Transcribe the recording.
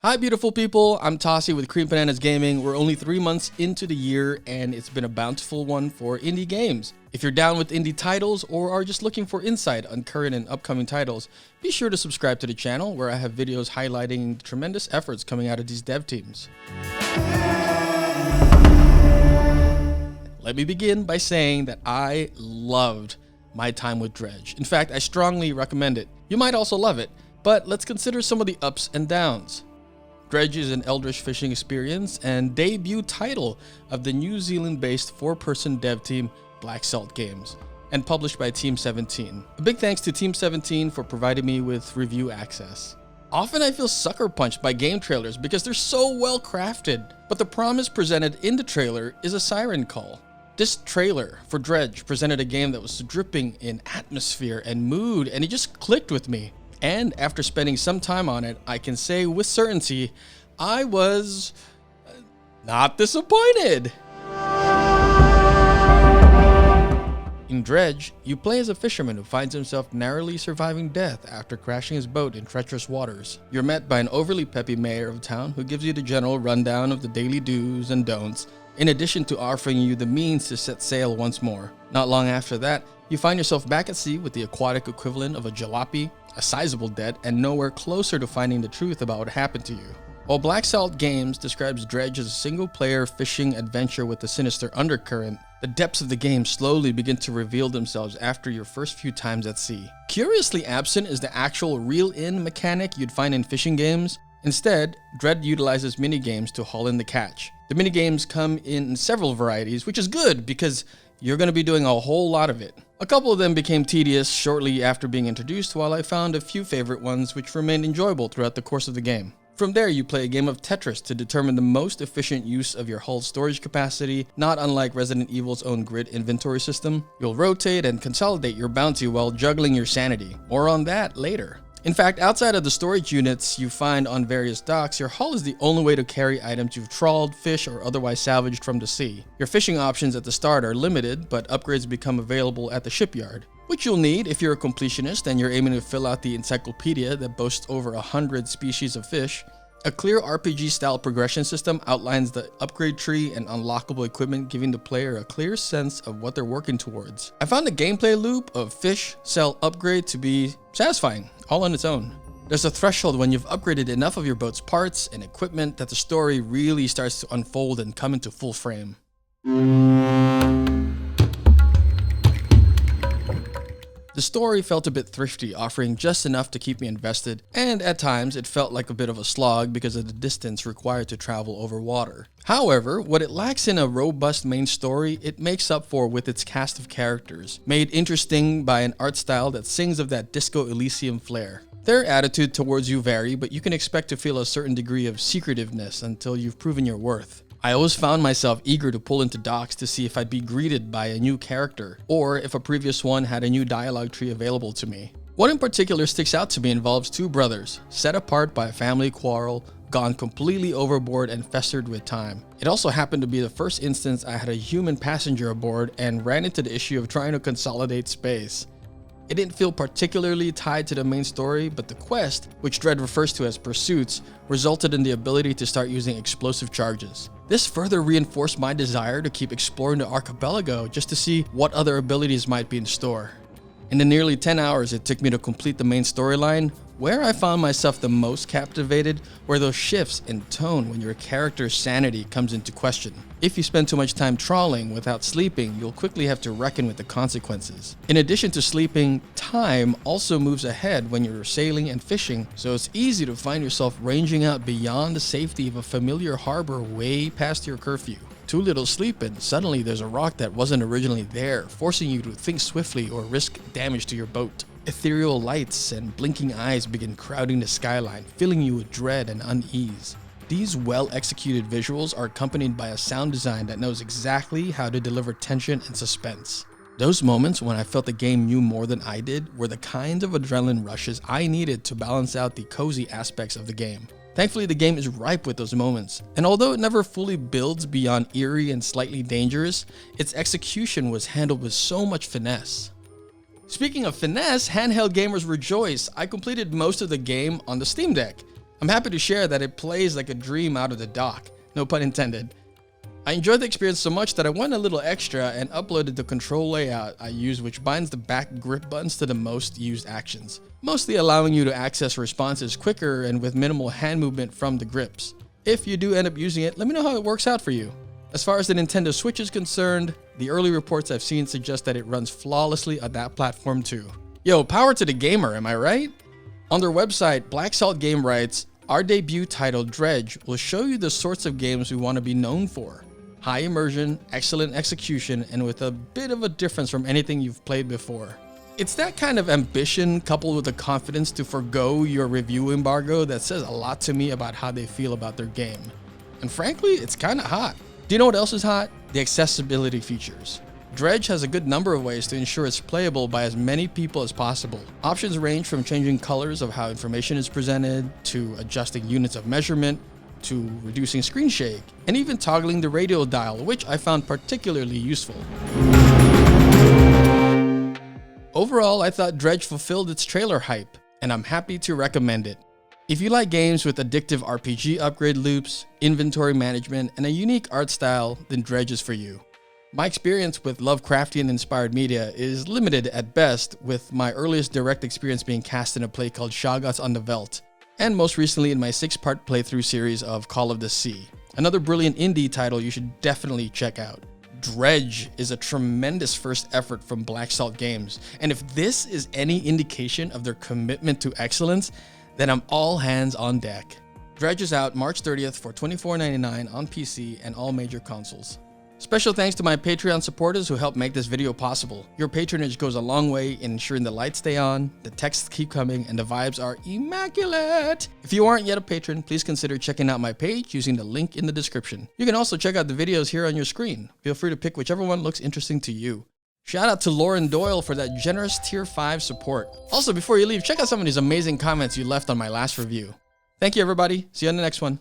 Hi beautiful people, I'm Tossie with Kreenpananas Gaming. We're only 3 months into the year and it's been a bountiful one for indie games. If you're down with indie titles or are just looking for insight on current and upcoming titles, be sure to subscribe to the channel where I have videos highlighting the tremendous efforts coming out of these dev teams. Let me begin by saying that I loved my time with Dredge. In fact, I strongly recommend it. You might also love it, but let's consider some of the ups and downs. Dredge is an eldritch fishing experience and debut title of the New Zealand-based 4-person dev team Black Salt Games, and published by Team 17. A big thanks to Team 17 for providing me with review access. Often I feel sucker punched by game trailers because they're so well crafted, but the promise presented in the trailer is a siren call. This trailer for Dredge presented a game that was dripping in atmosphere and mood, and it just clicked with me. And after spending some time on it, I can say with certainty, I was not disappointed. In Dredge, you play as a fisherman who finds himself narrowly surviving death after crashing his boat in treacherous waters. You're met by an overly peppy mayor of town who gives you the general rundown of the daily do's and don'ts, in addition to offering you the means to set sail once more. Not long after that, you find yourself back at sea with the aquatic equivalent of a jalopy, a sizable debt, and nowhere closer to finding the truth about what happened to you. While Black Salt Games describes Dredge as a single-player fishing adventure with a sinister undercurrent, the depths of the game slowly begin to reveal themselves after your first few times at sea. Curiously absent is the actual reel-in mechanic you'd find in fishing games. Instead, Dredge utilizes minigames to haul in the catch. The minigames come in several varieties, which is good because you're going to be doing a whole lot of it. A couple of them became tedious shortly after being introduced, while I found a few favorite ones which remained enjoyable throughout the course of the game. From there, you play a game of Tetris to determine the most efficient use of your hull storage capacity, not unlike Resident Evil's own grid inventory system. You'll rotate and consolidate your bounty while juggling your sanity. More on that later. In fact, outside of the storage units you find on various docks, your hull is the only way to carry items you've trawled, fished, or otherwise salvaged from the sea. Your fishing options at the start are limited, but upgrades become available at the shipyard, which you'll need if you're a completionist and you're aiming to fill out the encyclopedia that boasts over 100 species of fish. A clear RPG-style progression system outlines the upgrade tree and unlockable equipment, giving the player a clear sense of what they're working towards. I found the gameplay loop of fish, sell, upgrade to be satisfying, all on its own. There's a threshold when you've upgraded enough of your boat's parts and equipment that the story really starts to unfold and come into full frame. The story felt a bit thrifty, offering just enough to keep me invested, and at times it felt like a bit of a slog because of the distance required to travel over water. However, what it lacks in a robust main story, it makes up for with its cast of characters, made interesting by an art style that sings of that Disco Elysium flair. Their attitude towards you vary, but you can expect to feel a certain degree of secretiveness until you've proven your worth. I always found myself eager to pull into docks to see if I'd be greeted by a new character, or if a previous one had a new dialogue tree available to me. One in particular sticks out to me involves two brothers, set apart by a family quarrel, gone completely overboard and festered with time. It also happened to be the first instance I had a human passenger aboard and ran into the issue of trying to consolidate space. It didn't feel particularly tied to the main story, but the quest, which Dredge refers to as pursuits, resulted in the ability to start using explosive charges. This further reinforced my desire to keep exploring the archipelago just to see what other abilities might be in store. In the nearly 10 hours it took me to complete the main storyline, where I found myself the most captivated were those shifts in tone when your character's sanity comes into question. If you spend too much time trawling without sleeping, you'll quickly have to reckon with the consequences. In addition to sleeping, time also moves ahead when you're sailing and fishing, so it's easy to find yourself ranging out beyond the safety of a familiar harbor way past your curfew. Too little sleep and suddenly there's a rock that wasn't originally there, forcing you to think swiftly or risk damage to your boat. Ethereal lights and blinking eyes begin crowding the skyline, filling you with dread and unease. These well-executed visuals are accompanied by a sound design that knows exactly how to deliver tension and suspense. Those moments when I felt the game knew more than I did were the kinds of adrenaline rushes I needed to balance out the cozy aspects of the game. Thankfully, the game is ripe with those moments, and although it never fully builds beyond eerie and slightly dangerous, its execution was handled with so much finesse. Speaking of finesse, handheld gamers rejoice. I completed most of the game on the Steam Deck. I'm happy to share that it plays like a dream out of the dock, no pun intended. I enjoyed the experience so much that I went a little extra and uploaded the control layout I use, which binds the back grip buttons to the most used actions, mostly allowing you to access responses quicker and with minimal hand movement from the grips. If you do end up using it, let me know how it works out for you. As far as the Nintendo Switch is concerned, the early reports I've seen suggest that it runs flawlessly on that platform too. Yo, power to the gamer, am I right? On their website, Black Salt Game writes, "Our debut title, Dredge, will show you the sorts of games we want to be known for. High immersion, excellent execution, and with a bit of a difference from anything you've played before." It's that kind of ambition coupled with the confidence to forgo your review embargo that says a lot to me about how they feel about their game. And frankly, it's kind of hot. Do you know what else is hot? The accessibility features. Dredge has a good number of ways to ensure it's playable by as many people as possible. Options range from changing colors of how information is presented, to adjusting units of measurement, to reducing screen shake, and even toggling the radial dial, which I found particularly useful. Overall, I thought Dredge fulfilled its trailer hype, and I'm happy to recommend it. If you like games with addictive RPG upgrade loops, inventory management, and a unique art style, then Dredge is for you. My experience with Lovecraftian-inspired media is limited at best, with my earliest direct experience being cast in a play called Shoggoths on the Veldt, and most recently in my 6-part playthrough series of Call of the Sea, another brilliant indie title you should definitely check out. Dredge is a tremendous first effort from Black Salt Games, and if this is any indication of their commitment to excellence, then I'm all hands on deck. Dredge is out March 30th for $24.99 on PC and all major consoles. Special thanks to my Patreon supporters who helped make this video possible. Your patronage goes a long way in ensuring the lights stay on, the texts keep coming, and the vibes are immaculate. If you aren't yet a patron, please consider checking out my page using the link in the description. You can also check out the videos here on your screen. Feel free to pick whichever one looks interesting to you. Shout out to Lauren Doyle for that generous tier 5 support. Also, before you leave, check out some of these amazing comments you left on my last review. Thank you everybody, see you on the next one.